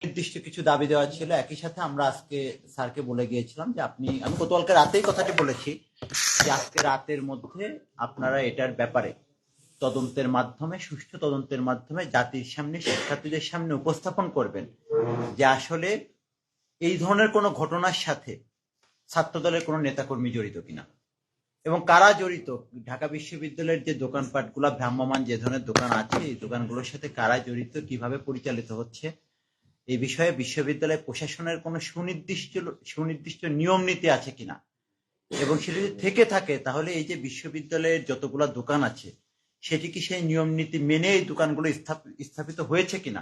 নির্দিষ্ট কিছু দাবি দেওয়া ছিল। একই সাথে আমরা আজকে স্যারকে বলে গিয়েছিলাম যে আমি গতকালকে রাতেই কথাটি বলেছি যে আজকে রাতের মধ্যে আপনারা এটার ব্যাপারে তদন্তের মাধ্যমে, সুষ্ঠু তদন্তের মাধ্যমে জাতির সামনে, শিক্ষার্থীদের সামনে উপস্থাপন করবেন যে আসলে এই ধরনের কোনো ঘটনার সাথে ছাত্রদলের কোনো নেতাকর্মী জড়িত কিনা এবং কারা জড়িত। ঢাকা বিশ্ববিদ্যালয়ের যে দোকানপাটগুলো, ভ্রাম্যমান যে ধরনের দোকান আছে, এই দোকানগুলোর সাথে কারা জড়িত, কিভাবে পরিচালিত হচ্ছে, এই বিষয়ে বিশ্ববিদ্যালয় প্রশাসনের কোনো সুনির্দিষ্ট নিয়ম নীতি আছে কিনা, এবং সেটা যদি থেকে থাকে তাহলে এই যে বিশ্ববিদ্যালয়ের যতগুলো দোকান আছে সেটি কি সেই নিয়ম নীতি মেনে এই দোকানগুলো স্থাপিত হয়েছে কিনা,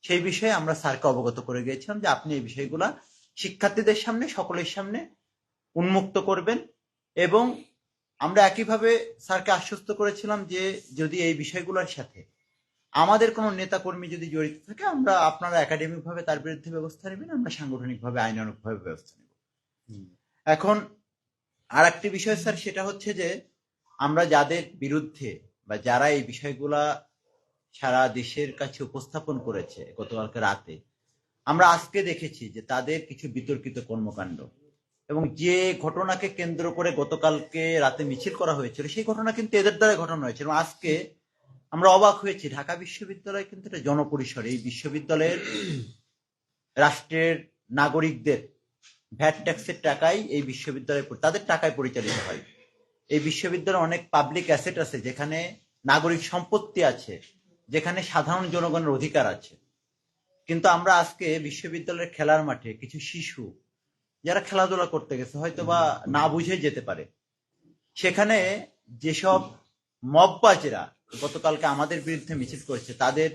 সেই বিষয়ে আমরা স্যারকে অবগত করে গিয়েছিলাম যে আপনি এই বিষয়গুলা শিক্ষার্থীদের সামনে, সকলের সামনে উন্মুক্ত করবেন। এবং আমরা একইভাবে স্যারকে আশ্বস্ত করেছিলাম যে যদি এই বিষয়গুলোর সাথে আমাদের কোনো নেতাকর্মী যদি জড়িত থাকে, আপনারা একাডেমিক ভাবে তার বিরুদ্ধে ব্যবস্থা নেবেন, আমরা সাংগঠনিক ভাবে, আইনানুগ ভাবে ব্যবস্থা নেব। এখন আর একটি বিষয় স্যার, সেটা হচ্ছে যে আমরা যাদের বিরুদ্ধে বা যারা এই বিষয়গুলা সারা দেশের কাছে উপস্থাপন করেছে গতকালকে রাতে, আমরা আজকে দেখেছি যে তাদের কিছু বিতর্কিত কর্মকাণ্ড এবং যে ঘটনাকে কেন্দ্র করে গতকালকে রাতে মিছিল করা হয়েছিল, সেই ঘটনা কিন্তু এদের দ্বারা ঘটনা হয়েছে। এবং আজকে আমরা অবাক হয়েছি, ঢাকা বিশ্ববিদ্যালয় কিন্তু একটা জনপরিসর, এই বিশ্ববিদ্যালয়ের রাষ্ট্রের নাগরিকদের ভ্যাট ট্যাক্সের টাকায় এই বিশ্ববিদ্যালয় তাদের টাকায় পরিচালিত হয়। এই বিশ্ববিদ্যালয়ে অনেক পাবলিক অ্যাসেট আছে, যেখানে নাগরিক সম্পত্তি আছে, যেখানে সাধারণ জনগণের অধিকার আছে। কিন্তু আমরা আজকে বিশ্ববিদ্যালয়ের খেলার মাঠে কিছু শিশু যারা খেলাধুলা করতে গেছে, হয়তো বা না বুঝে যেতে পারে, সেখানে যেসব মববাজেরা গতকালকে আমাদের বিরুদ্ধে মিছিল করেছে, তাদের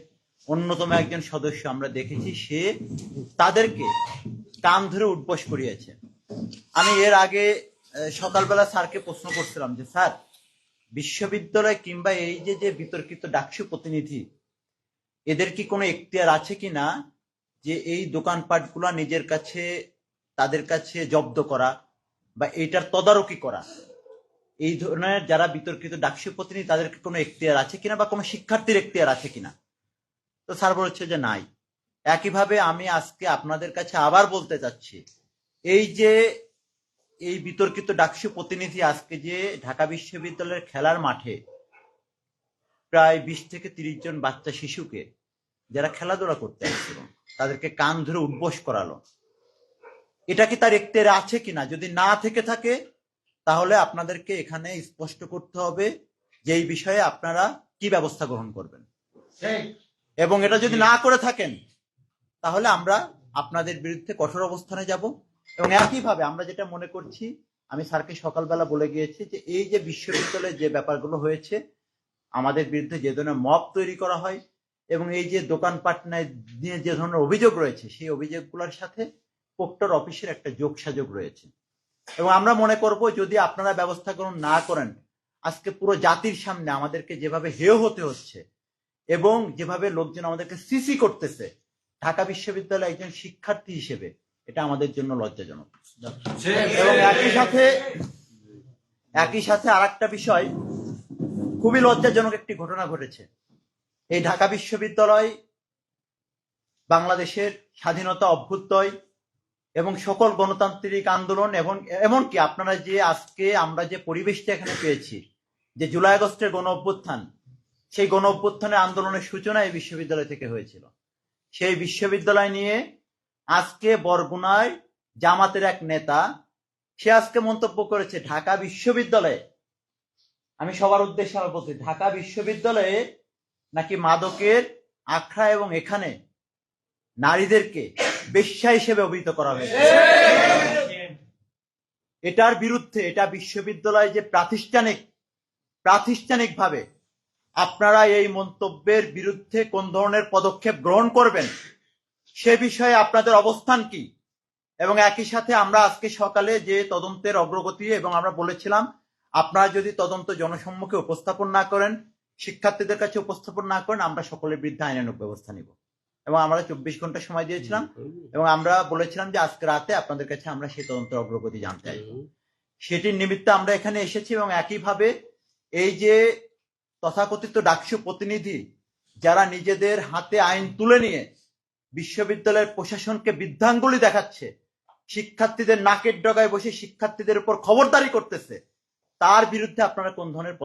অন্যতম একজন সদস্য আমরা দেখেছি, সে তাদেরকে কান ধরে উঠবস করিয়েছে। আমি এর আগে সকালবেলা স্যারকে প্রশ্ন করছিলাম যে স্যার, বিশ্ববিদ্যালয় কিংবা এই যে বিতর্কিত ডাকসু প্রতিনিধি, এদের কি কোনো এখতিয়ার আছে কিনা যে এই দোকানপাটগুলো নিজের কাছে, তাদের কাছে জব্দ করা বা এইটার তদারকি করা? এই ধরনের যারা বিতর্কিত ডাকসু প্রতিনিধি, তাদের কোনো এখতিয়ার আছে কিনা বা কোনো শিক্ষার্থীর এখতিয়ার আছে কিনা? তো স্যার বলছে যে নাই। একইভাবে আমি আজকে আপনাদের কাছে আবার বলতে চাচ্ছি, এই বিতর্কিত ডাকসু প্রতিনিধি আজকে যে ঢাকা বিশ্ববিদ্যালয়ের খেলার মাঠে প্রায় 20 থেকে 30 জন বাচ্চা শিশুকে, যারা খেলাধুলা করতে আসছিল, তাদেরকে কান ধরে উঠবস করালো, এটা কি তার এখতিয়ারে আছে কিনা? যদি না থেকে থাকে তাহলে আপনাদেরকে এখানে স্পষ্ট করতে হবে যে এই বিষয়ে আপনারা কি ব্যবস্থা গ্রহণ করবেন, এবং এটা যদি না করে থাকেন তাহলে আমরা আপনাদের বিরুদ্ধে কঠোর অবস্থানে যাব। এবং একইভাবে আমরা যেটা মনে করছি, আমি স্যারকে সকালবেলা বলে গিয়েছি যে এই যে বিশ্ববিদ্যালয়ে যে ব্যাপারগুলো হয়েছে, আমাদের বিরুদ্ধে যে ধরনের মব তৈরি করা হয় এবং এই যে দোকানপাট নিয়ে যে ধরনের অভিযোগ রয়েছে, সেই অভিযোগগুলোর সাথে প্রক্টর অফিসের একটা যোগসাযোগ রয়েছে। এবং আমরা মনে করব যদি আপনারা ব্যবস্থা গ্রহণ না করেন, আজকে পুরো জাতির সামনে আমাদেরকে যেভাবে হেয় হতে হচ্ছে এবং যেভাবে লোকজন আমাদেরকে সিসি করতেছে ঢাকা বিশ্ববিদ্যালয়ে একজন শিক্ষার্থী হিসেবে, এটা আমাদের জন্য লজ্জাজনক। এবং একই সাথে আর একটা বিষয়, খুবই লজ্জাজনক একটি ঘটনা ঘটেছে। এই ঢাকা বিশ্ববিদ্যালয় বাংলাদেশের স্বাধীনতা অভ্যুদয় এবং সকল গণতান্ত্রিক আন্দোলন এবং এমনকি আপনারা যে আজকে আমরা যে পরিবেশটা এখানে পেয়েছি, যে জুলাই আগস্টের গণ অভ্যুত্থান, সেই গণ অভ্যুত্থানের আন্দোলনের সূচনা এই বিশ্ববিদ্যালয় থেকে হয়েছিল। সেই বিশ্ববিদ্যালয় নিয়ে আজকে বরগুনায় জামাতের এক নেতা, সে আজকে মন্তব্য করেছে ঢাকা বিশ্ববিদ্যালয়ে, আমি সবার উদ্দেশ্যে বলছি, ঢাকা বিশ্ববিদ্যালয়ে নাকি মাদকের আখড়া এবং এখানে নারীদেরকে বেশ্যা হিসেবে অভিহিত করা হয়েছে। এটার বিরুদ্ধে, এটা বিশ্ববিদ্যালয় যে প্রাতিষ্ঠানিকভাবে আপনারা এই মন্তব্যের বিরুদ্ধে কোন ধরনের পদক্ষেপ গ্রহণ করবেন, সে বিষয়ে আপনাদের অবস্থান কি? এবং একই সাথে আমরা আজকে সকালে যে তদন্তের অগ্রগতি, এবং আমরা বলেছিলাম আপনারা যদি তদন্ত জনসম্মুখে উপস্থাপন না করেন, শিক্ষার্থীদের কাছে উপস্থাপন না করেন, আমরা সকলের বিরুদ্ধে আইনানুগ ব্যবস্থা নিব। এবং আমরা 24 ঘন্টা সময় দিয়েছিলাম এবং আমরা বলেছিলাম যে আজকে রাতে আপনাদের কাছে আমরা সেই তদন্তের অগ্রগতি জানতে চাইব। সেটির নিমিত্তে আমরা এখানে এসেছি। এবং একইভাবে এই যে তথাকথিত ডাকসু প্রতিনিধি, যারা নিজেদের হাতে আইন তুলে নিয়ে বিশ্ববিদ্যালয়ের প্রশাসনকে বৃদ্ধাঙ্গুলি দেখাচ্ছে, শিক্ষার্থীদের নাকের ডগায় বসে শিক্ষার্থীদের উপর খবরদারি করতেছে, তার বিরুদ্ধে আপনারা কোন ধরনের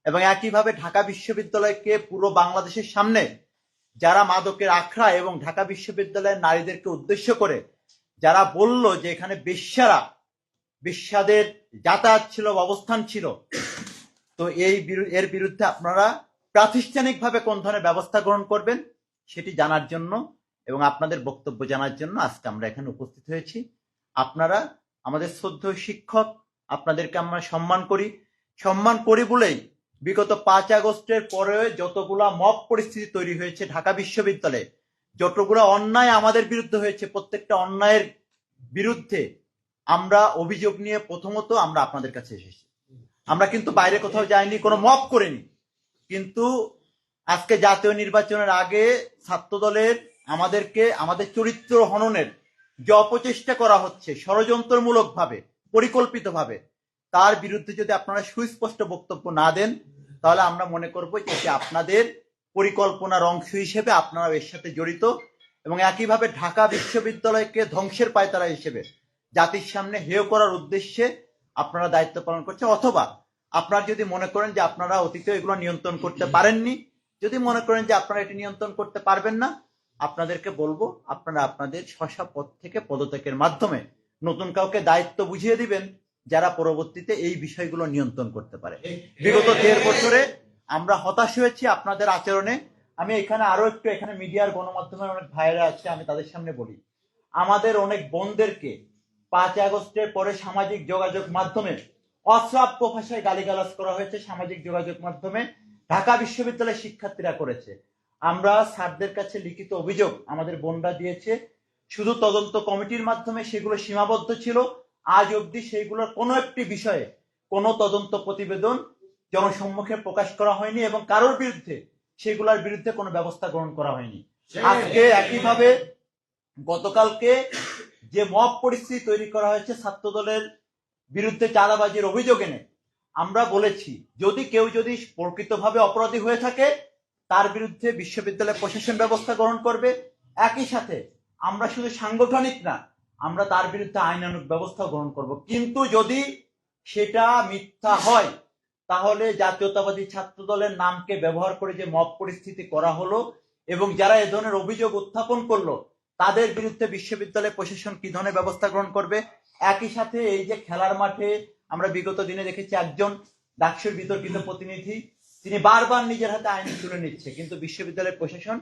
এবং একইভাবে ঢাকা বিশ্ববিদ্যালয়কে পুরো বাংলাদেশের সামনে যারা মাদকের আখড়া এবং ঢাকা বিশ্ববিদ্যালয়ের নারীদেরকে উদ্দেশ্য করে যারা বলল যে এখানে বেশ্যাদের যাতায়াত ছিল, অবস্থান ছিল, তো এর বিরুদ্ধে আপনারা প্রাতিষ্ঠানিকভাবে কোন ধরনের ব্যবস্থা গ্রহণ করবেন সেটি জানার জন্য এবং আপনাদের বক্তব্য জানার জন্য আজকে আমরা এখানে উপস্থিত হয়েছি। আপনারা আমাদের শ্রদ্ধেয় শিক্ষক, আপনাদেরকে আমরা সম্মান করি বলেই বিগত 5 আগস্টের পরে যতগুলা মব পরিস্থিতি তৈরি হয়েছে ঢাকা বিশ্ববিদ্যালয়ে, যতগুলো অন্যায় আমাদের বিরুদ্ধে হয়েছে, প্রত্যেকটা অন্যায়ের বিরুদ্ধে আমরা অভিযোগ নিয়ে প্রথমত আমরা আপনাদের কাছে এসেছি। আমরা কিন্তু বাইরে কোথাও যাইনি, কোনো মব করিনি। কিন্তু আজকে জাতীয় নির্বাচনের আগে ছাত্রদলের আমাদের চরিত্র হননের যে অপচেষ্টা করা হচ্ছে ষড়যন্ত্রমূলকভাবে, পরিকল্পিতভাবে, তার বিরুদ্ধে যদি আপনারা সুস্পষ্ট বক্তব্য না দেন তাহলে আমরা মনে করব যে এটি আপনাদের পরিকল্পনার অংশ হিসেবে আপনারা এর সাথে জড়িত এবং একইভাবে ঢাকা বিশ্ববিদ্যালয়কে ধ্বংসের পায়তারা হিসেবে জাতির সামনে হেয় করার উদ্দেশ্যে আপনারা দায়িত্ব পালন করছেন। অথবা আপনারা যদি মনে করেন যে আপনারা অতীতে এগুলো নিয়ন্ত্রণ করতে পারেননি, যদি মনে করেন যে আপনারা এটি নিয়ন্ত্রণ করতে পারবেন না, আপনাদেরকে বলবো আপনারা আপনাদের স্ব পদ থেকে পদত্যাগের মাধ্যমে নতুন কাউকে দায়িত্ব বুঝিয়ে দিবেন যারা পরবর্তীতে এই বিষয়গুলো নিয়ন্ত্রণ করতে পারে। বিগত 1.5 বছরে আমরা হতাশ হয়েছি আপনাদের আচরণে। আমি এখানে আরো একটু, এখানে মিডিয়ার গণমাধ্যমের অনেক ভাইরা আছে, আমি তাদের সামনে বলি, আমাদের অনেক বোনদেরকে 5 আগস্টের পরে সামাজিক যোগাযোগ মাধ্যমে অশ্রাব্য ভাষায় গালিগালাজ করা হয়েছে। সামাজিক যোগাযোগ মাধ্যমে ঢাকা বিশ্ববিদ্যালয়ের শিক্ষার্থীরা করেছে। আমরা স্যারদের কাছে লিখিত অভিযোগ আমাদের বোনরা দিয়েছে, শুধু তদন্ত কমিটির মাধ্যমে সেগুলো সীমাবদ্ধ ছিল। আজ অবধি সেইগুলোর কোনো একটি বিষয়ে কোনো তদন্ত প্রতিবেদন জনসম্মুখে প্রকাশ করা হয়নি এবং কারোর বিরুদ্ধে সেগুলোর বিরুদ্ধে কোনো ব্যবস্থা গ্রহণ করা হয়নি। আজকে একইভাবে গতকালকে যে মব পরিস্থিতি তৈরি করা হয়েছে ছাত্রদলের বিরুদ্ধে চাঁদাবাজির অভিযোগ এনে, আমরা বলেছি যদি কেউ প্রকৃতভাবে অপরাধী হয়ে থাকে তার বিরুদ্ধে বিশ্ববিদ্যালয় প্রশাসন ব্যবস্থা গ্রহণ করবে। একই সাথে আমরা শুধু সাংগঠনিক না, আমরা তার বিরুদ্ধে আইনানুগ ব্যবস্থা গ্রহণ করব। কিন্তু যদি সেটা মিথ্যা হয় তাহলে জাতীয়তাবাদী ছাত্র দলের নামকে ব্যবহার করে যে মব পরিস্থিতি করা হলো এবং যারা এ ধরনের অভিযোগ উত্থাপন করলো তাদের বিরুদ্ধে বিশ্ববিদ্যালয় প্রশাসন কি ধরনের ব্যবস্থা গ্রহণ করবে। একই সাথে এই যে খেলার মাঠে আমরা বিগত দিনে দেখেছি একজন ডাকসুর বিতর্কিত প্রতিনিধি, তিনি বারবার নিজের হাতে আইন তুলে নিচ্ছে, কিন্তু বিশ্ববিদ্যালয়ের প্রশাসন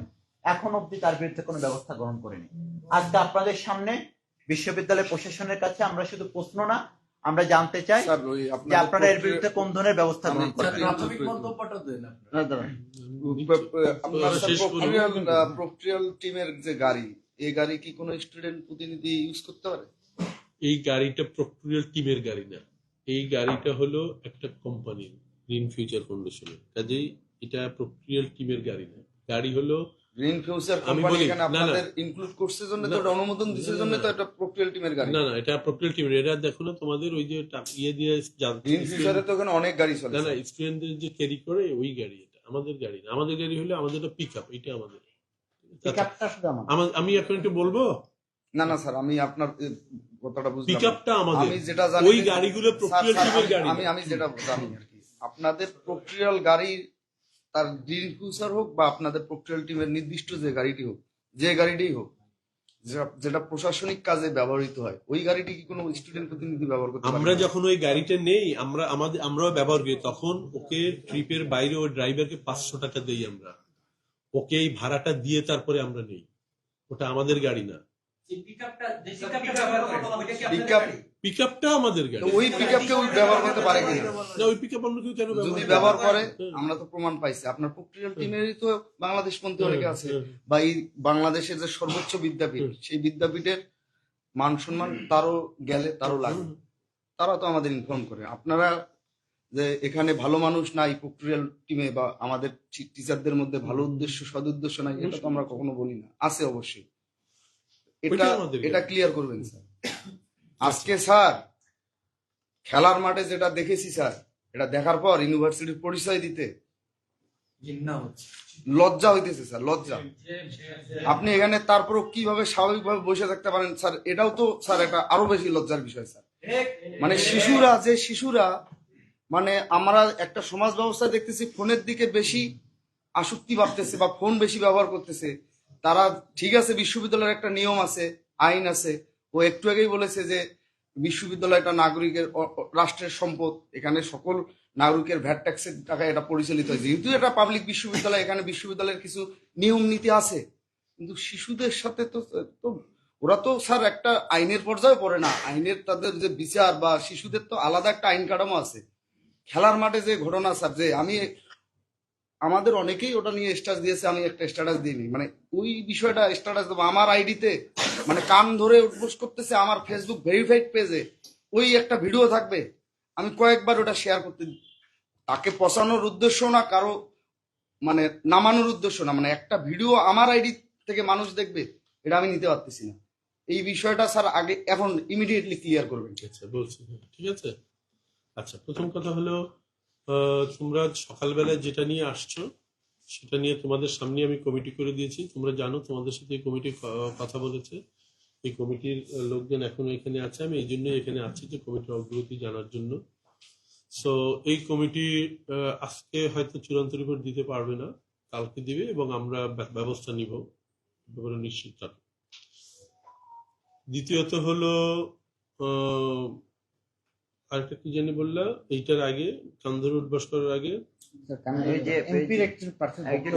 এখন অবধি তার বিরুদ্ধে কোনো ব্যবস্থা গ্রহণ করেনি। আজকে আপনাদের সামনে বিশ্ববিদ্যালয় প্রশাসনের কাছে আমরা শুধু প্রশ্ন না, আমরা জানতে চাই যে আপনারা এর বিরুদ্ধে কোন ধরনের ব্যবস্থা গ্রহণ করবেন। প্রক্রিয়াল টিমের যে গাড়ি, এই গাড়ি কি কোনো স্টুডেন্ট প্রতিনিধি ইউজ করতে পারে? এই গাড়িটা প্রক্রিয়াল টিমের গাড়ি না, এই গাড়িটা হলো একটা কোম্পানির, গ্রিন ফিউচার ফাউন্ডেশনের। কাজেই এটা প্রক্রিয়াল টিমের গাড়ি না, গাড়ি হলো গ্রিন ফিউচার কোম্পানি। এখানে আপনাদের ইনক্লুড করছে জন্য তো অনুমোদন দিছে জন্য তো এটা প্রক্রিয়াল টিমের গাড়ি না। এটা প্রক্রিয়াল টিমের। এটা দেখো না তোমাদের ওই যে ইয়ে দিয়ে গ্রিন ফিউচারে তো ওখানে অনেক গাড়ি চলে। না, স্টুডেন্টদের যে ক্যারি করে ওই গাড়ি, এটা আমাদের গাড়ি না। আমাদের গাড়ি হলো আমাদের পিকআপ, এটা আমাদের পিকআপটা শুধু আমি এখন একটু বলবো। না স্যার, আমি আপনার কথাটা বুঝলাম। পিকআপটা আমাদের, আমি যেটা জানি ওই গাড়িগুলো প্রক্রিয়াল টিমের গাড়ি। আমি যেটা জানি আর কি, আপনাদের প্রক্রিয়াল গাড়ি তার গ্রিন ফিউচার হোক বা আপনাদের প্রক্রিয়াল টিমের নির্দিষ্ট যে গাড়িটি হোক, যে গাড়িটি হোক, যেটা প্রশাসনিক কাজে ব্যবহৃত হয়, ওই গাড়িটি কি কোনো স্টুডেন্ট প্রতিনিধি ব্যবহার করতে পারে? আমরা যখন ওই গাড়িটা নেই, আমরাও ব্যবহার করি, তখন ওকে ট্রিপের বাইরে ওই ড্রাইভারকে 500 টাকা দেই আমরা, ওকে এই ভাড়াটা দিয়ে তারপরে আমরা নেই। ওটা আমাদের গাড়ি না। পিকআপটা আমাদের গাড়ি। ওই পিকআপকে ওই ব্যবহার করতে পারে কি না? ওই পিকআপ আমরা কেউ কেন যদি ব্যবহার করে? আমরা তো প্রমাণ পাইছি আপনার প্রক্রিয়াল টিমেরই তো বাংলাদেশ পন্থী অনেকে আছে, বা এই বাংলাদেশের যে সর্বোচ্চ বিদ্যাপীঠ, সেই বিদ্যাপীঠের মান সম্মান তারও গেলে তারও লাগে, তারা তো আমাদের ইনফর্ম করে। আপনারা যে এখানে ভালো মানুষ নাই প্রক্রিয়াল টিমে বা আমাদের টিচারদের মধ্যে ভালো উদ্দেশ্য, সদ উদ্দেশ্য নাই, এটা তো আমরা কখনো বলি না, আছে অবশ্যই। এটা ক্লিয়ার করবেন স্যার। আজকে স্যার খেলার মাঠে যেটা দেখেছি স্যার, এটা দেখার পর ইউনিভার্সিটির পরিচয় দিতে লজ্জা হইতেছে স্যার, লজ্জা। আপনি এখানে তারপরও কিভাবে স্বাভাবিকভাবে বসে থাকতে পারেন স্যার? এটাও তো স্যার একটা আরো বেশি লজ্জার বিষয় স্যার। মানে শিশুরা মানে আমরা একটা সমাজ ব্যবস্থা দেখতেছি ফোনের দিকে বেশি আসক্তি ভাবতেছে বা ফোন বেশি ব্যবহার করতেছে। তারা ঠিক আছে, বিশ্ববিদ্যালয়ের একটা নিয়ম আছে, আইন আছে। ও একটু আগেই বলেছে যে বিশ্ববিদ্যালয় একটা নাগরিকের রাষ্ট্রের সম্পদ, এখানে সকল নাগরিকের ভ্যাট ট্যাক্সের টাকায় এটা পরিচালিত হয়। যেহেতু এটা পাবলিক বিশ্ববিদ্যালয়, এখানে বিশ্ববিদ্যালয়ের কিছু নিয়ম নীতি আছে, কিন্তু শিশুদের সাথে তো তো ওরা তো স্যার একটা আইনের পর্যায়ে পড়ে না। আইনের তাদের যে বিচার বা শিশুদের তো আলাদা একটা আইন কাঠামো আছে। খেলার মাঠে যে ঘটনা স্যার, যে আমি আমাদের অনেকেই ওটা নিয়ে স্ট্যাটাস দিয়েছে, আমি একটা স্ট্যাটাস দিইনি। মানে ওই বিষয়টা স্ট্যাটাস দেবো আমার আইডিতে, মানে কান ধরে উঠবোস করতেছে আমার ফেসবুক ভেরিফাইড পেজে, ওই একটা ভিডিও থাকবে। আমি কয়েকবার ওটা শেয়ার করতে, তাকে পচানোর উদ্দেশ্য না, কারো মানে নামানোর উদ্দেশ্য না, মানে একটা ভিডিও আমার আইডি থেকে মানুষ দেখবে, এটা আমি নিতে পারতেছি না। এই বিষয়টা স্যার আগে এখন ইমিডিয়েটলি ক্লিয়ার করবেন। আচ্ছা বলছি, ঠিক আছে। আচ্ছা, প্রথম কথা হলো তোমরা সকালবেলায় যেটা নিয়ে আসছো সেটা নিয়ে তোমাদের সামনে আমি কমিটি করে দিয়েছি। তোমরা জানো, তোমাদের সাথে এই কমিটি কথা বলেছে। এই কমিটির লোকজন এখনো এখানে আছে। আমি এই জন্যই এখানে আছি যে কমিটির অগ্রগতি জানার জন্য। সো এই কমিটি আজকে হয়তো চূড়ান্ত রিপোর্ট দিতে পারবে না, কালকে দিবে এবং আমরা ব্যবস্থা নিব, ব্যাপারে নিশ্চিত থাকো। দ্বিতীয়ত হলো আরেকটা কি জানি বললা এইটার আগে, কান্দর উঠবাস করার আগে।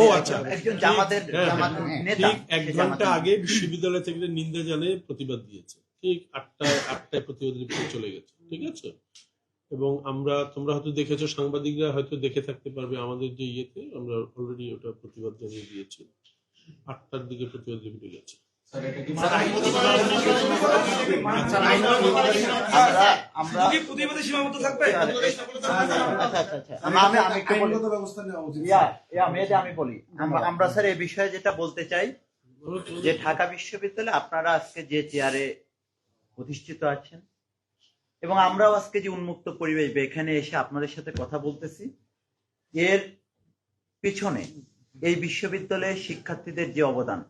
ও আচ্ছা, একজন জামাতের নেতা, ঠিক 1 ঘন্টা আগে বিশ্ববিদ্যালয় থেকে নিন্দা জানিয়ে প্রতিবাদ দিয়েছে। ঠিক 8টায় প্রতিবাদ রিপোর্ট চলে গেছে, ঠিক আছে। এবং তোমরা হয়তো দেখেছো, সাংবাদিকরা হয়তো দেখে থাকতে পারবে আমাদের যে ইয়েতে, আমরা অলরেডি ওটা প্রতিবাদ জানিয়ে দিয়েছি। 8টার দিকে প্রতিবাদ রিপোর্ট গেছে। আমি বলি, আমরা স্যার এই বিষয়ে যেটা বলতে চাই যে ঢাকা বিশ্ববিদ্যালয়ে আপনারা আজকে যে চেয়ারে প্রতিষ্ঠিত আছেন এবং আমরাও আজকে যে উন্মুক্ত পরিবেশ এখানে এসে আপনাদের সাথে কথা বলতেছি, এর পিছনে এই বিশ্ববিদ্যালয়ের শিক্ষার্থীদের যে অবদান,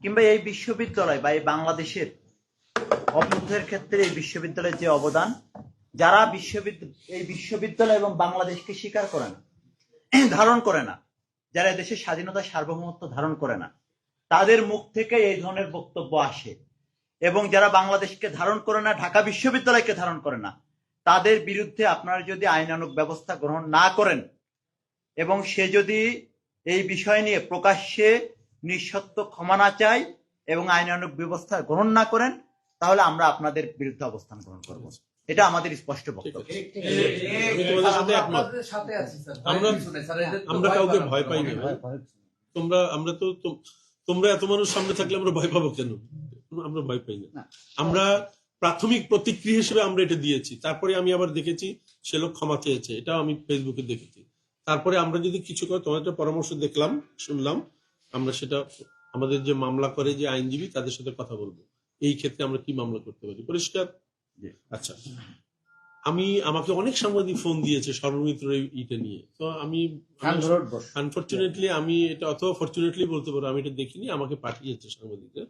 কিংবা এই বিশ্ববিদ্যালয় বা এই বাংলাদেশের অভ্যুত্থানের ক্ষেত্রে এই বিশ্ববিদ্যালয়ের যে অবদান, যারা এই বিশ্ববিদ্যালয় এবং বাংলাদেশকে স্বীকার করে না, ধারণ করে না, যারা দেশের স্বাধীনতা সার্বভৌমত্ব ধারণ করে না, তাদের মুখ থেকে এই ধরনের বক্তব্য আসে। এবং যারা বাংলাদেশকে ধারণ করে না, ঢাকা বিশ্ববিদ্যালয়কে ধারণ করে না, তাদের বিরুদ্ধে আপনারা যদি আইনানুগ ব্যবস্থা গ্রহণ না করেন এবং সে যদি এই বিষয় নিয়ে প্রকাশ্যে নিঃশর্ত ক্ষমা না চায় এবং আইনানুগ ব্যবস্থা গ্রহণ না করেন, তাহলে আমরা আপনাদের বিরুদ্ধে অবস্থান গ্রহণ করব। এটা আমাদের স্পষ্ট বক্তব্য। আমরা কাউকে ভয় পাই না। তোমরা এত মানুষ সামনে থাকলে আমরা ভয় পাবো কেন? আমরা ভয় পাই না। আমরা প্রাথমিক প্রতিক্রিয়া হিসেবে আমরা এটা দিয়েছি। তারপরে আমি আবার দেখেছি সে লোক ক্ষমা চেয়েছে, এটাও আমি ফেসবুকে দেখেছি। তারপরে আমরা যদি কিছু করে, তোমার একটা পরামর্শ দেখলাম, শুনলাম, আমরা সেটা আমাদের যে মামলা করে যে আইনজীবী তাদের সাথে কথা বলবো এই ক্ষেত্রে আমরা কি মামলা করতে পারি, পরিষ্কার। আচ্ছা, আমাকে অনেক সাংবাদিক ফোন দিয়েছে সর্বমিত্র ইটা নিয়ে। তো আমি আনফরচুনেটলি আমি এটা, অথবা ফরচুনেটলি বলতে পারো, আমি এটা দেখিনি, আমাকে পাঠিয়েছে সাংবাদিকরা।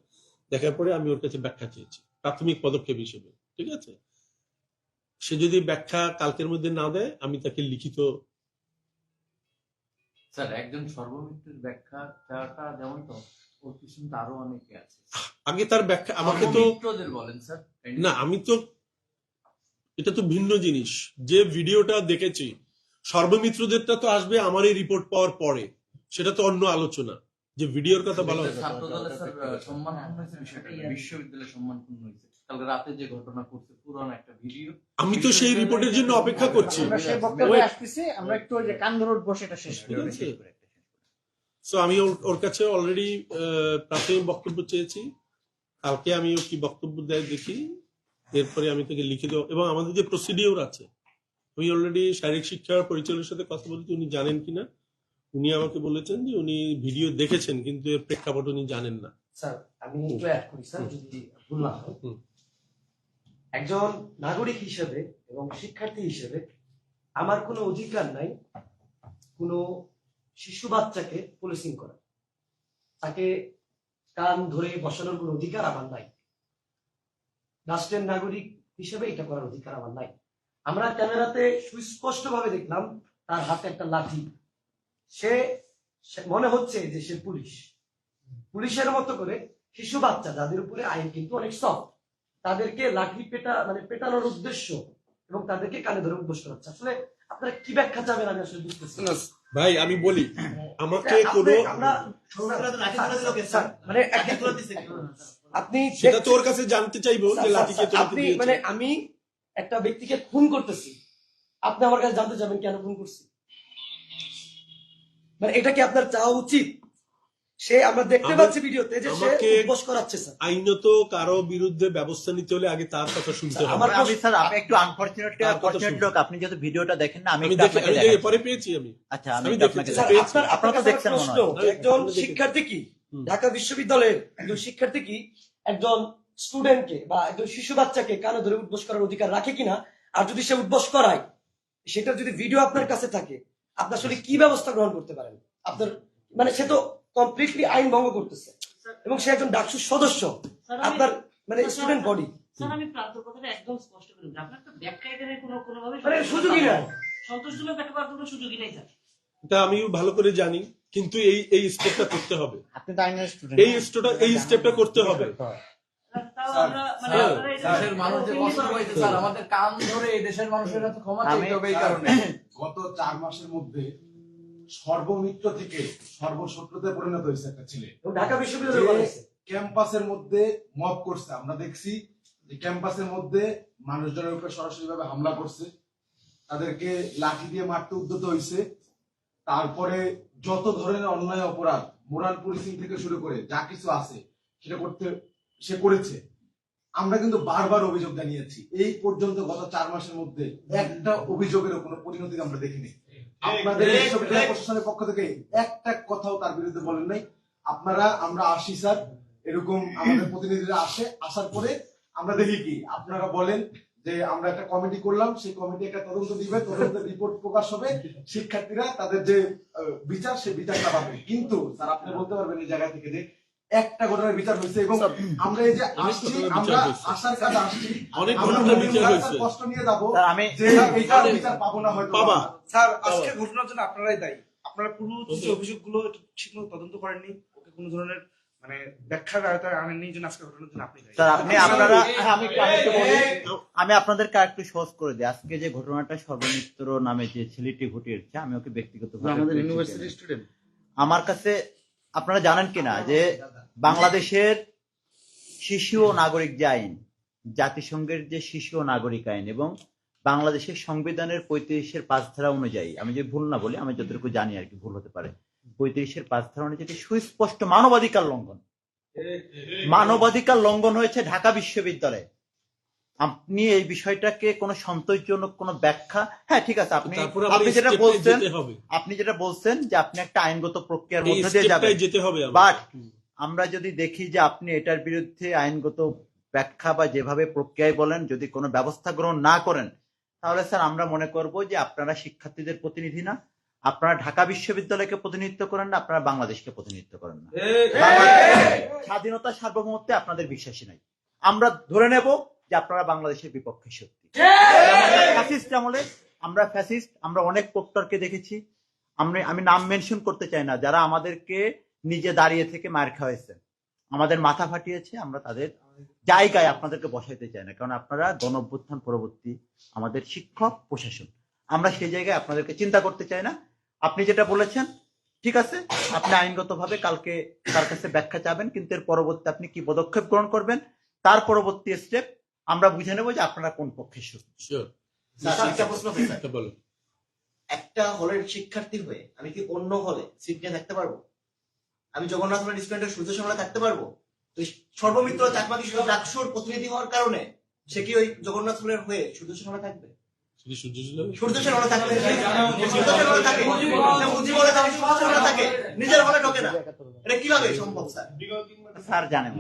দেখার পরে আমি ওর কাছে ব্যাখ্যা চেয়েছি প্রাথমিক পদক্ষেপ হিসেবে, ঠিক আছে। সে যদি ব্যাখ্যা কালকের মধ্যে না দেয়, আমি তাকে লিখিত। স্যার, একজন সর্বমিত্রের ব্যাখ্যা চাওয়াটা যেমন, তো ওর পিছনে আরো অনেকে আছে। আগে তার ব্যাখ্যা আমাকে তো বলেন স্যার। না, আমি তো, এটা তো ভিন্ন জিনিস। যে ভিডিওটা দেখেছি সর্বমিত্রদেরটা তো আসবে আমার এই রিপোর্ট পাওয়ার পরে, সেটা তো অন্য আলোচনা। যে ভিডিওর কথা বলা হচ্ছে, ছাত্রদলের স্যার সম্মান হয়েছে, বিষয়টা বিশ্ববিদ্যালয়ের সম্মান হয়েছে। কালকে রাতে যে ঘটনা করছে, পুরানো একটা ভিডিও, আমি তো সেই রিপোর্টের জন্য অপেক্ষা করছি। আমরা একটু ওই যে কান্দরোড বসে এটা শেষ করি। সো আমি ওর কাছে অলরেডি প্রাথমিক বক্তব্য চেয়েছি। কালকে আমি ও কি বক্তব্য দেয় দেখি, এরপরে আমি তাকে লিখে দেবো। এবং আমাদের যে প্রসিডিওর আছে, আমি অলরেডি শারীরিক শিক্ষা পরিচালকের সাথে কথা বলছি, উনি জানেন কিনা। উনি আমাকে বলেছেন যে উনি ভিডিও দেখেছেন, কিন্তু এর প্রেক্ষাপট উনি জানেন না। স্যার, আমি একটু অ্যাড করি স্যার, যদি ভুল না হয়। একজন নাগরিক হিসেবে এবং শিক্ষার্থী হিসেবে আমার কোনো অধিকার নাই কোনো শিশু বাচ্চাকে পুলিশিং করা, তাকে কান ধরে বসানোর কোনো অধিকার আমার নাই। রাষ্ট্রের নাগরিক হিসেবে এটা করার অধিকার আমার নাই। আমরা ক্যামেরাতে সুস্পষ্ট ভাবে দেখলাম তার হাতে একটা লাঠি। সে মনে হচ্ছে যে সে পুলিশ, পুলিশের মতো করে শিশু বাচ্চা যাদের উপরে আইন কিন্তু অনেক সফট, তাদেরকে লাঠি পেটানোর উদ্দেশ্য এবং তাদেরকে কানে ধরে উদ্দেশ্য করাচ্ছে। আসলে আপনারা কি ব্যাখ্যা চাবেন আমি আসলে বুঝতেছি না। ভাই আমি বলি, আমাকে কোনো আপনি সেটা তোর কাছে জানতে চাইবো যে লাঠিকে তোমাকে আপনি দিয়েছে। আমি একটা ব্যক্তিকে খুন করতেছি, আপনি আমার কাছে জানতে চাবেন কেন খুন করছি? এটা কি আপনার চাওয়া উচিত? সে আমরা দেখতে পাচ্ছি ভিডিওতে যে সে উপোস করাচ্ছে স্যার। আইনত কারো বিরুদ্ধে ব্যবস্থা নিতে হলে আগে তার কথা শুনতে হবে। আমি স্যার আমি একটু আনফরচুনেট লোক, আপনি যেহেতু ভিডিওটা দেখেন না, আমি আমি একটু দেখি, আপনাকে আমি দেখাচ্ছি। পরে পেয়েছি আমি। আচ্ছা আমি আমি একটু দেখেছি। আপনাকে স্যার, আপনার আপনারা তো কাছে দেখছেন মনে প্রশ্ন, হয়। একজন আমি দেখেছি। শিক্ষার্থী কি ঢাকা বিশ্ববিদ্যালয়ের একজন শিক্ষার্থী কি একজন স্টুডেন্টকে বা একজন শিশু বাচ্চাকে কানে ধরে উদ্বোস করার অধিকার রাখে কিনা? আর যদি সে উদ্বোস করায়, সেটা যদি ভিডিও আপনার কাছে থাকে, আপনি আসলে কি ব্যবস্থা গ্রহণ করতে পারেন? আপনার সে তো কমপ্লিটলি আইন ভঙ্গ করতেছে এবং সে একজন ডাকসুর সদস্য, আপনার স্টুডেন্ট বডি। স্যার আমি প্রান্ত কথাটা একদম স্পষ্ট করে দিই, আপনার তো ব্যাখ্যা এখানে কোনোভাবে সুযোগই নাই। সন্তোষজনক ব্যাখ্যা করার কোনো সুযোগই নেই স্যার। এটা আমিও ভালো করে জানি, কিন্তু এই স্টেপটা করতে হবে, আপনি তো আইনের স্টুডেন্ট, এই স্টেপটা করতে হবে। তাও আমরা আপনারা এটা দেশের মানুষ যে কষ্ট পাইছে স্যার, আমাদের কান ধরে এই দেশের মানুষের কাছে ক্ষমা চাইতে হবে। এই কারণে গত 4 মাসের মধ্যে সর্বমিত্র থেকে সর্বশত্রুতে পরিণত হয়েছে একটা ছেলে। ঢাকা বিশ্ববিদ্যালয় বানাইছে। ক্যাম্পাসের মধ্যে মব করছে, আমরা দেখছি যে ক্যাম্পাসের মধ্যে মানুষজনের উপরে সরাসরি ভাবে হামলা করছে, তাদেরকে লাঠি দিয়ে মারতে উদ্যত হয়েছে। তারপরে যত ধরনের অন্যায় অপরাধ, মোরাল পুলিশিং থেকে শুরু করে যা কিছু আছে সেটা সে করেছে। আমরা কিন্তু বারবার অভিযোগ জানিয়েছি, এই পর্যন্ত গত 4 মাসের মধ্যে একটা অভিযোগের কোনো পরিণতি আমরা দেখিনি। আপনাদের বিশ্ববিদ্যালয় প্রশাসনের পক্ষ থেকে একটা কথাও তার বিরুদ্ধে বলেন নাই। আমরা আসি স্যার, এরকম আমাদের প্রতিনিধিরা আসার পরে আমরা দেখি কি আপনারা বলেন যে আমরা একটা কমিটি করলাম, সেই কমিটি একটা তদন্ত দিবে, তদন্তের রিপোর্ট প্রকাশ হবে, শিক্ষার্থীরা তাদের যে বিচার সেই বিচারটা পাবে। কিন্তু স্যার আপনি বলতে পারবেন এই জায়গা থেকে যে একটা ঘটনার বিচার হয়েছে এবং আমরা এই যে আসছি, আমরা আসার কাজে আসছি, অনেক ঘটনার বিচার হয়েছে। কষ্ট নিয়ে যাবো আমি যে এইটার বিচার পাবো না হয়তো বাবা স্যার আজকে ঘটনার জন্য আপনারাই দায়ী। আপনারা পূর্ববর্তী যে অভিযোগগুলো ঠিকমতো তদন্ত করেননি, ওকে কোনো ধরনের ব্যাখ্যার আয়তায় আনেননি, জন্য আজকে ঘটনার জন্য আপনি দায়ী। স্যার আমি আপনাদেরকে একটু সহজ করে দিই। আজকে যে ঘটনাটা সর্বমিত্র নামে যে ছেলেটি ঘটিয়েছে, আমি ওকে ব্যক্তিগত আমাদের ইউনিভার্সিটির স্টুডেন্ট। আমার কাছে আপনারা জানেন কিনা যে বাংলাদেশের শিশু ও নাগরিক যে আইন, জাতিসংঘের যে শিশু ও নাগরিক আইন এবং বাংলাদেশের সংবিধানের 35-এর 5 ধারা অনুযায়ী, আমি যে ভুল না বলি, আমি যতটুকু জানি আর কি, ভুল হতে পারে, 35-এর 5 ধারা অনুযায়ী সুস্পষ্ট মানবাধিকার লঙ্ঘন হয়েছে ঢাকা বিশ্ববিদ্যালয়ে। আপনি এই বিষয়টাকে কোনো সন্তোষজনক কোনো ব্যাখ্যা, হ্যাঁ ঠিক আছে, আপনি যেটা বলছেন যে আপনি একটা আইনগত প্রক্রিয়ার মধ্যে দিয়ে যাবেন, বাট আমরা যদি দেখি যে আপনি এটার বিরুদ্ধে আইনগত ব্যাখ্যা বা যেভাবে প্রক্রিয়ায় বলেন, যদি কোনো ব্যবস্থা গ্রহণ না করেন, তাহলে স্যার আমরা মনে করব যে আপনারা শিক্ষার্থীদের প্রতিনিধি না, আপনারা ঢাকা বিশ্ববিদ্যালয়কে প্রতিনিধিত্ব করেন না, আপনারা বাংলাদেশকে প্রতিনিধিত্ব করেন না। স্বাধীনতা সার্বভৌমত্বে আপনাদের বিশ্বাসী নাই। আমরা ধরে নেব যে আপনারা বাংলাদেশের বিপক্ষে শক্তি। ফ্যাসিস্ট আমলে আমরা ফ্যাসিস্ট, আমরা অনেক প্রক্টরকে দেখেছি, আমি নাম মেনশন করতে চাই না, যারা আমাদেরকে নিজে দাঁড়িয়ে থেকে মার খাওয়াইছে, আমাদের মাথা ফাটিয়েছে, আমরা তাদের জায়গায় আপনাদেরকে বসাইতে চাই না, কারণ আপনারা গণঅভ্যুত্থান পরবর্তী আমাদের শিক্ষক প্রশাসন, আমরা সেই জায়গায় আপনাদেরকে চিন্তা করতে চাই না। আপনি যেটা বলেছেন ঠিক আছে, আপনি আইনগতভাবে কালকে তার কাছে ব্যাখ্যা চাবেন, কিন্তু এর পরবর্তী আপনি কি পদক্ষেপ গ্রহণ করবেন, তার পরবর্তী স্টেপ আমরা বুঝে নেব যে আপনারা কোন পক্ষে একটা হলের শিক্ষার্থী হয়ে আমি কি অন্য হলে সিট নিয়ে থাকতে পারবো? আমি জগন্নাথ হলের স্টুডেন্টের সূর্য সমালে থাকতে পারবো? তো সর্বমিত্র চাকমাকি ডাকসুর প্রতিনিধি হওয়ার কারণে সে কি ওই জগন্নাথ হলের হয়ে সূর্য সমালে থাকবে? নিজের হলে ঢোকে না, এটা কিভাবে সম্ভব স্যার জানেন?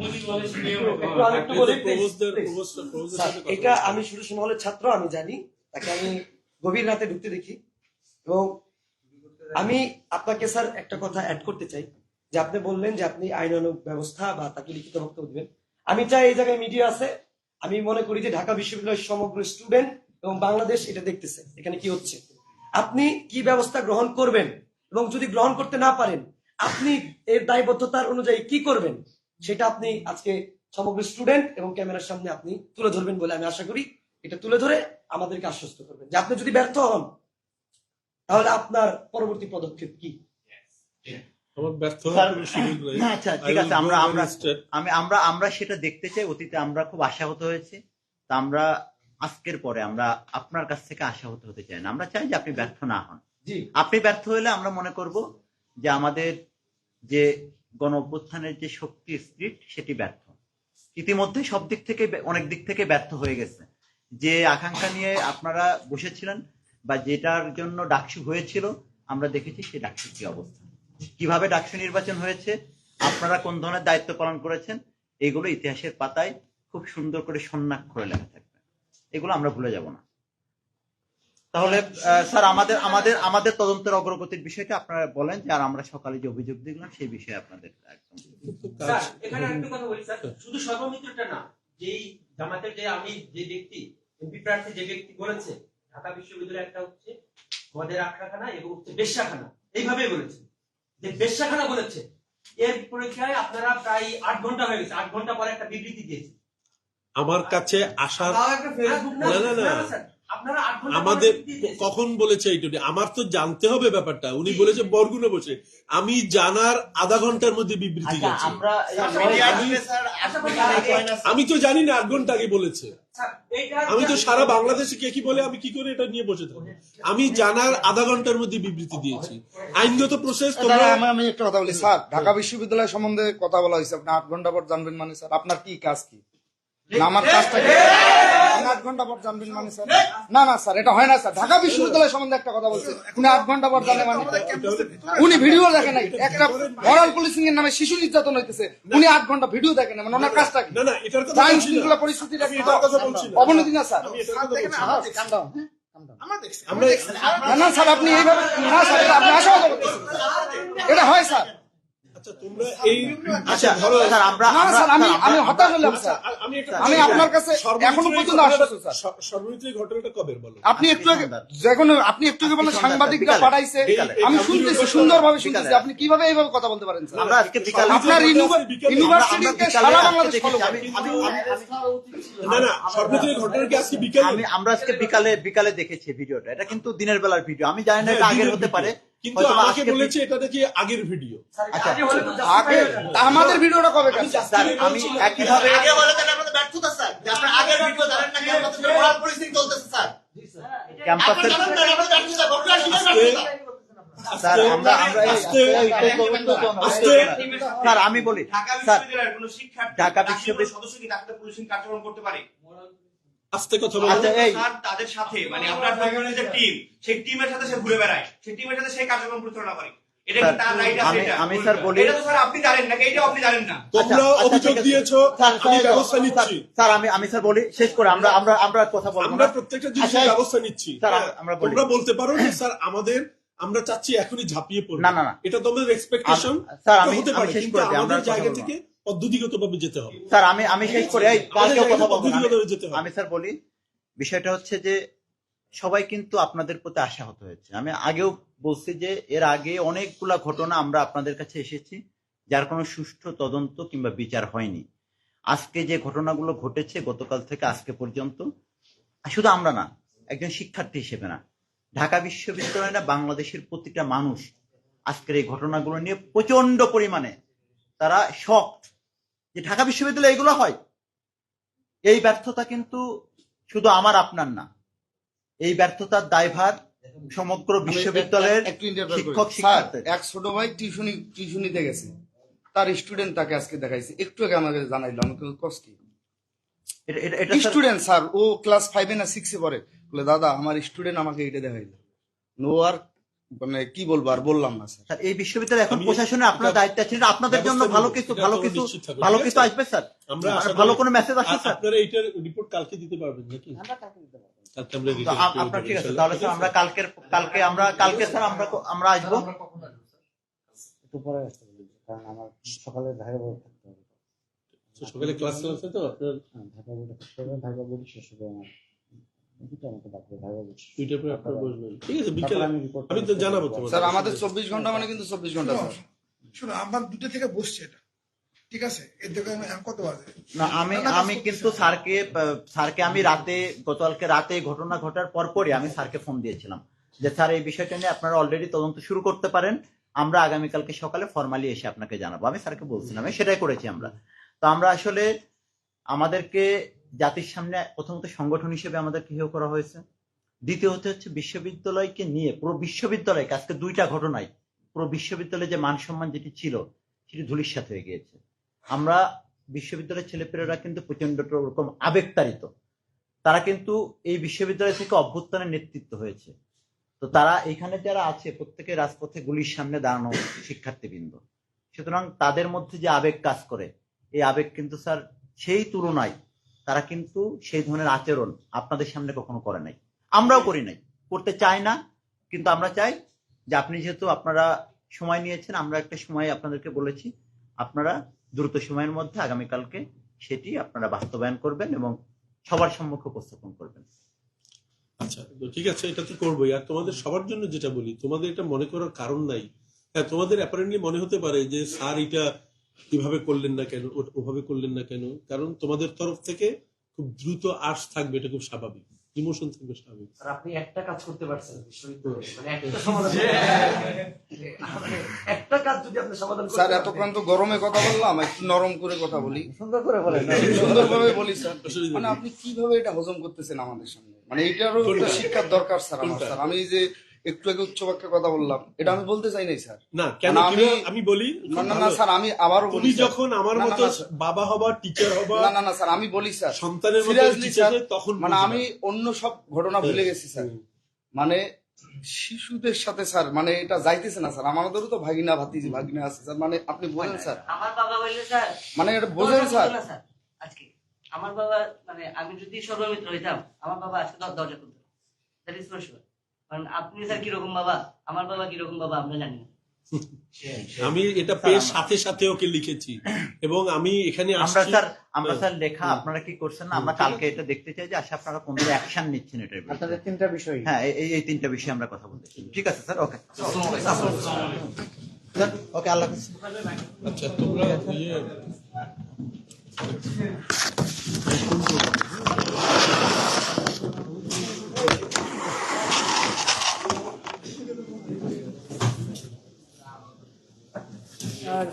এটা আমি সূর্য হলের ছাত্র, আমি জানি, তাকে আমি গভীর রাতে ঢুকতে দেখি এবং আমি আপনাকে স্যার একটা কথা অ্যাড করতে চাই, যে আপনি বললেন যে আপনি আইনানুগ ব্যবস্থা বা তাকে লিখিত বক্তব্য দিবেন। আমি চাই এই জায়গায় মিডিয়া আছে, আমি মনে করি যে ঢাকা বিশ্ববিদ্যালয়ের সমগ্র স্টুডেন্ট এবং বাংলাদেশ এটা দেখতেছে এখানে কি হচ্ছে। আপনি কি ব্যবস্থা গ্রহণ করবেন এবং যদি গ্রহণ করতে না পারেন আপনি এর দায়বদ্ধতার অনুযায়ী কি করবেন সেটা আপনি আজকে সমগ্র স্টুডেন্ট এবং ক্যামেরার সামনে আপনি তুলে ধরবেন বলে আমি আশা করি। এটা তুলে ধরে আমাদেরকে আশ্বস্ত করবেন যে আপনি যদি ব্যর্থ হন তাহলে আপনার পরবর্তী পদক্ষেপ কি। আমার ব্যর্থ স্যার, হওয়ার কোনো সুযোগ নাই। আচ্ছা I ঠিক will আছে, go আমরা ahead আমরা instead. আমরা সেটা দেখতে চাই। অতীতে আমরা খুব আশাহত হয়েছি, তা আমরা আজকের পরে আমরা আপনার কাছ থেকে আশাহত হতে চাই না। আমরা চাই যে আপনি ব্যর্থ না হন। জি, আপনি ব্যর্থ হলে আমরা মনে করব যে আমাদের যে গণ অভ্যুত্থানের যে শক্তি স্পিরিট সেটি ব্যর্থ। ইতিমধ্যে সব দিক থেকে অনেক দিক থেকে ব্যর্থ হয়ে গেছে। যে আকাঙ্ক্ষা নিয়ে আপনারা বসেছিলেন বা যেটার জন্য ডাকসু হয়েছিল, আমরা দেখেছি সেই ডাকসুর কি অবস্থা, কিভাবে ডাকসু নির্বাচন হয়েছে, আপনারা কোন ধরনের দায়িত্ব পালন করেছেন, এগুলো ইতিহাসের পাতায় খুব সুন্দর করে স্বর্ণাক্ষরে লেখা থাকবে। এগুলো আমরা ভুলে যাব না। তাহলে স্যার আমাদের তদন্তের অগ্রগতির বিষয়টা আপনারা বলেন, যে আর আমরা সকালে যে অভিযোগ দেখলাম সেই বিষয়ে আপনাদের একদম। স্যার এখানে একটা কথা বলি স্যার, শুধু সর্বমিত্রটা না, যেই জামাতের যে আমি যে ব্যক্তি এমপি প্রার্থী যে ব্যক্তি বলেছে ঢাকা বিশ্ববিদ্যালয়ে একটা হচ্ছে মদের আখড়াখানা এবং হচ্ছে বেশ্যাখানা, এইভাবেই বলেছে যে বেশ্যাখানা বলেছে। এর পরীক্ষায় আপনারা প্রায় 8 ঘন্টা হয়ে গেছে, 8 ঘন্টা পরে একটা বিবৃতি দিয়েছে। আমার কাছে আসার না, না, না, না। স্যার, আপনারা 8 ঘন্টা আমাদের পরে বিবৃতি দিয়েছেন। কখন বলেছে এইটুকু? আমার তো জানতে হবে ব্যাপারটা। উনি বলেছে বরগুনে বসে, আমি জানার আধা ঘন্টার মধ্যে বিবৃতি আচ্ছা, গেছে। আমরা আমি তো জানি না 8 ঘন্টা আগে বলেছে। স্যার, এইটা- আমি তো সারা বাংলাদেশে কে কি বলে আমি কি করে এটা নিয়ে বসে থাকবো? আমি জানার আধা ঘন্টার মধ্যে বিবৃতি দিয়েছি। আইনগত প্রসেস তোমরা আমি একটা কথা বলি স্যার, ঢাকা বিশ্ববিদ্যালয় সম্বন্ধে কথা বলা হয়েছে, আপনি 8 ঘন্টা পর জানবেন মানে স্যার আপনার কি কাজ কি? না আমার কাজটা কি? আপনি 8 ঘন্টা পর জানবেন মানে স্যার? না না স্যার, এটা হয় না স্যার। ঢাকা বিশ্ববিদ্যালয় সম্বন্ধে একটা কথা বলছে, উনি 8 ঘন্টা পর জানে মানে? উনি ভিডিও দেখে নাই, একটা মরাল পুলিশিং এর নামে শিশু নির্যাতন হইতেছে, উনি 8 ঘন্টা ভিডিও দেখেন না, মানে ওনার কাজটা কি? না না এটার কথা আইন বলছি না। শৃঙ্খলা পরিস্থিতির আমি এটার কথা বলছি না। অবনতি না স্যার? আমি এটার কথা বলছি না। আমরা না স্যার, আপনি এইভাবে না স্যার, এটা আপনি আশাবাদ করতেছেন, এটা হয় স্যার? আচ্ছা তোমরা এই আচ্ছা ধরো স্যার, আমরা না স্যার, আমি হতাশ হলাম স্যার। আমি আপনার কাছে এখনো পর্যন্ত আশ্বস্ত স্যার। সর্বমিত্র এই ঘটনাটা কবে বলো? আপনি একটু আগে আপনি একটু আগে বলেন সাংবাদিকরা পাঠাইছে, বিকালে। আমি শুনতেছি, সুন্দরভাবে শুনতেছি। আপনি কিভাবে এইভাবে কথা বলতে পারেন স্যার? আমরা আজকে বিকালে আপনার ইউনিভার্সিটিতে সারা বাংলাদেশ ফলো করে। না না সর্বমিত্র এই ঘটনা কি আজকে বিকালে? আমরা আজকে বিকালে দেখেছি ভিডিওটা। এটা কিন্তু দিনের বেলার ভিডিও, আমি জানি না এটা হ্যাঁ, আগের দিনের হতে পারে, কিন্তু হয়তো বা আমাকে আজকে বলেছে এটা নাকি আগের ভিডিও। আচ্ছা আগে তা আমাদের ভিডিওটা কবে কাজ? স্যার, আমি একইভাবে আগে বলে তাহলে আমাদের ব্যর্থতা স্যার, যে আপনার আগের ভিডিও জানেন না, ক্যাম্পাসে মোরাল পুলিশিং চলতেছে স্যার। আপনি ক্যাম্পাসের জানেন না আমাদের ব্যর্থতা, ঘটনা শিকার ব্যর্থতা। স্যার আমরা স্যার আমি বলি ঢাকা স্যার, বিশ্ববিদ্যালয়ের কোনো শিক্ষার্থী ঢাকা রাষ্ট্রীয় বিশ্ববিদ্যালয়- সদস্য কি ডাক্তার পুলিশিং কার্যক্রম করতে পারে? আস্তে কথা বলো। আচ্ছা এই স্যার তাদের সাথে মানে আপনার ফ্যামিলির যে টিম, সেই টিমের সাথে সে ঘুরে বেড়ায়, সেই টিমের সাথে সেই কার্যক্রম পরিচালনা করে, এটা কি তার রাইট আছে? এটা আমি স্যার বলি, এটা তো স্যার আপনি জানেন না, এইটাও আপনি জানেন না। তোমরা আচ্ছা, অভিযোগ ঠিক আছে। দিয়েছো, স্যার, আমি ব্যবস্থা নিচ্ছি। স্যার আমি স্যার বলি, শেষ করে আমরা কথা বলবো আমরা না। প্রত্যেকটা জিনিসের আচ্ছা, ব্যবস্থা নিচ্ছি। স্যার, হ্যাঁ, আমরা বলি। তোমরা বলতে পারো যে স্যার আমরা চাচ্ছি এখনই ঝাঁপিয়ে পড়বো। না, না, না। এটা তোমাদের এক্সপেকটেশন স্যার, আমি হতে পারে, শেষ কিন্তু করে দিই, আমরা আমাদের কথা জায়গা বলবো না। থেকে পদ্ধতিগতভাবে যেতে হবে। স্যার আমি শেষ করে এই কালকেও কথা বলবো না। পদ্ধতিগতভাবে যেতে হবে। আমি স্যার বলি, বিষয়টা হচ্ছে যে সবাই কিন্তু আপনাদের প্রতি আশাহত হয়েছে। আমি আগেও বলছি যে এর আগে অনেকগুলা ঘটনা আমরা আপনাদের কাছে এসেছি, যার কোনো সুষ্ঠু তদন্ত কিংবা বিচার হয়নি। আজকে যে ঘটনাগুলো ঘটেছে গতকাল থেকে আজকে পর্যন্ত, শুধু আমরা না, একজন শিক্ষার্থী হিসেবে না, ঢাকা বিশ্ববিদ্যালয় না, বাংলাদেশের প্রতিটা মানুষ আজকের এই ঘটনাগুলো নিয়ে প্রচন্ড পরিমাণে তারা শকড যে ঢাকা বিশ্ববিদ্যালয়ে এগুলো হয়। এই ব্যর্থতা কিন্তু শুধু আমার আপনার না, এই ব্যর্থতার দায়ভার সমগ্র বিশ্ববিদ্যালয়ের একটু ইন্টারভিউ শিক্ষক স্যার, শিক্ষার্থী। এক ছোট ভাই টিউশনিতে গেছে, তার স্টুডেন্ট তাকে আজকে দেখাইছে, একটু আগে আমাকে জানাইলো, আমাকে কস কি এটা স্যার, স্টুডেন্ট স্যার, ও ক্লাস 5 না 6 পড়ে, বলে দাদা আমার স্টুডেন্ট আমাকে এটা দেখাইলো। নো আর মানে কি বলবো, আর বললাম না স্যার। স্যার, এই বিশ্ববিদ্যালয় এখন আমি প্রশাসনে আপনার এটা দায়িত্ব আছে, আপনাদের জন্য ব্যবস্থা ভালো নিব। কিছু এটা ভালো তোমরা কিছু নিশ্চিত থাকো, ভালো ঠিক কিছু আছে? আসবে স্যার, আমরা আশা ভালো করি- কোনো মেসেজ আসবে আর স্যার। আপনারা এইটার রিপোর্ট কালকে দিতে পারবেন নাকি? তাতে আমরা তো details পেয়ে আপনার যাবো ঠিক আছে, ইনশাআল্লাহ, তাহলে ঠিক স্যার আছে? আমরা কালকে স্যার আমরা আসবো। আমরা কখন আসবো স্যার? একটু পরে আসতে বলুন, কারণ আমার সকালে ঢাকা বোর্ড থাকতে হবে। তো সকালে ক্লাস আছে তো আপনার হ্যাঁ, ঢাকা বোর্ডে থাকতে হবে, ঢাকা বোর্ড শেষ হবে আমার দুটো আমাকে বাকি ঢাকা বোর্ড শেষ। দুইটার পরে আপনার বসবেন, ঠিক আছে? তারপরে বিকেলে আমি রিপোর্ট আমি তো জানাবো তোমার। স্যার আমাদের 24 ঘন্টা মানে কিন্তু 24 ঘন্টা স্যার। শোনো আমার 2টা থেকে বসছে এটা, ঠিক আছে? এর থেকে কত বাজে? না আমি কিন্তু স্যারকে আমি গতকালকে রাতে ঘটনা ঘটার পরপরই আমি স্যারকে ফোন দিয়েছিলাম যে স্যার এই বিষয়টা নিয়ে আপনারা অলরেডি তদন্ত শুরু করতে পারেন, আমরা আগামীকালকে সকালে ফর্মালি এসে আপনাকে জানাবো। আমি স্যারকে বলছিলাম, সেটাই করেছি আমরা। তো আমরা আসলে আমাদেরকে জাতির সামনে প্রথমত সংগঠন হিসেবে আমাদেরকে হেয় করা হয়েছে, দ্বিতীয়ত হচ্ছে বিশ্ববিদ্যালয়কে নিয়ে পুরো বিশ্ববিদ্যালয়কে আজকে 2টা ঘটনায় পুরো বিশ্ববিদ্যালয়ে যে মান সম্মান যেটি ছিল সেটি ধূলিসাৎ হয়ে গিয়েছে। আমরা বিশ্ববিদ্যালয়ের ছেলেপেলেরা কিন্তু প্রচন্ড রকম আবেগতাড়িত, তারা কিন্তু এই বিশ্ববিদ্যালয় থেকে অভ্যুত্থানের নেতৃত্ব হয়েছে। তো তারা এখানে যারা আছে প্রত্যেকে রাজপথে গুলির সামনে দাঁড়ানো শিক্ষার্থীবৃন্দ, সুতরাং তাদের মধ্যে যে আবেগ কাজ করে, এই আবেগ কিন্তু স্যার সেই তুলনায় তারা কিন্তু সেই ধরনের আচরণ আপনাদের সামনে কখনো করে নাই, আমরাও করি নাই, করতে চাই না। কিন্তু আমরা চাই যে আপনি যেহেতু আপনারা সময় নিয়েছেন, আমরা একটা সময় আপনাদেরকে বলেছি, আপনারা দ্রুত সময়ের মধ্যে আগামীকালকে সেটি আপনারা বাস্তবায়ন করবেন এবং সবার সম্মুখে উপস্থাপন করবেন। আচ্ছা, তো ঠিক আছে, এটা তো করবোই। আর তোমাদের সবার জন্য যেটা বলি, তোমাদের এটা মনে করার কারণ নাই। হ্যাঁ, তোমাদের অ্যাপারেন্টলি মনে হতে পারে যে স্যার এটা কিভাবে করলেন না কেন, ওভাবে করলেন না কেন, কারণ তোমাদের তরফ থেকে খুব দ্রুত আশ থাকবে, এটা খুব স্বাভাবিক, ইমোশন থাকবে স্বাভাবিক। স্যার আপনি একটা কাজ করতে পারছেন বিশ্ববিদ্যালয়ে, মানে একটা সমাধান, মানে একটা কাজ যদি আপনি সমাধান করতে স্যার পারতেন। এতক্ষণ তো গরমে কথা বললাম, একটু নরম করে কথা বলি, সুন্দর করে বলেন। সুন্দরভাবে বলি স্যার। অসুবিধা মানে নেই। আপনি কিভাবে এটা হজম করতেছেন আমাদের সামনে, মানে এটারও একটা শিক্ষার দরকার স্যার আমার। স্যার আমি যে একটু আগে উচ্চবাক্যে কথা বললাম, এটা আমি বলতে চাই নাই স্যার। না কেন, মানে আমি বলি না না না স্যার, আমি আবারও বলি তুমি স্যার। যখন আমার না, না, মতো না, স্যার। বাবা হবা, টিচার হবা, না না না স্যার, আমি বলি স্যার সন্তানের মতো Seriously, টিচার স্যার, তখন মানে বুঝবা। আমি অন্য সব ঘটনা ভুলে গেছি স্যার। মানে শিশুদের সাথে স্যার, মানে এটা যাইতেছে না স্যার। আমাদেরও তো ভাগিনা ভাতিজি ভাগিনা আছে স্যার, মানে আপনি বোঝেন স্যার, আমার বাবা হইলে স্যার, মানে এটা বোঝেন স্যার। না স্যার, আজকে আমার বাবা, মানে আমি যদি সর্বমিত্র হইতাম, আমার বাবা আজকে দরজা খুলতো। That is for sure. কারণ আপনি স্যার কিরকম বাবা, আমার বাবা কিরকম বাবা আমরা জানি না। আমি এটা পেয়ে সাথে সাথে ওকে লিখেছি এবং আমি এখানে আসছি। আমরা স্যার লেখা আপনারা কি করছেন না, আমরা কালকে এটা দেখতে চাই যে আসলে আপনারা কোন ধরনের অ্যাকশন নিচ্ছেন এটার বিরুদ্ধে। আপনাদের 3টা বিষয়। হ্যাঁ, এই 3টা বিষয়ে আমরা কথা বলতে চাই। ঠিক আছে স্যার, ওকে স্যার, ওকে, আল্লাহ হাফেজ। আচ্ছা, তোমরা আর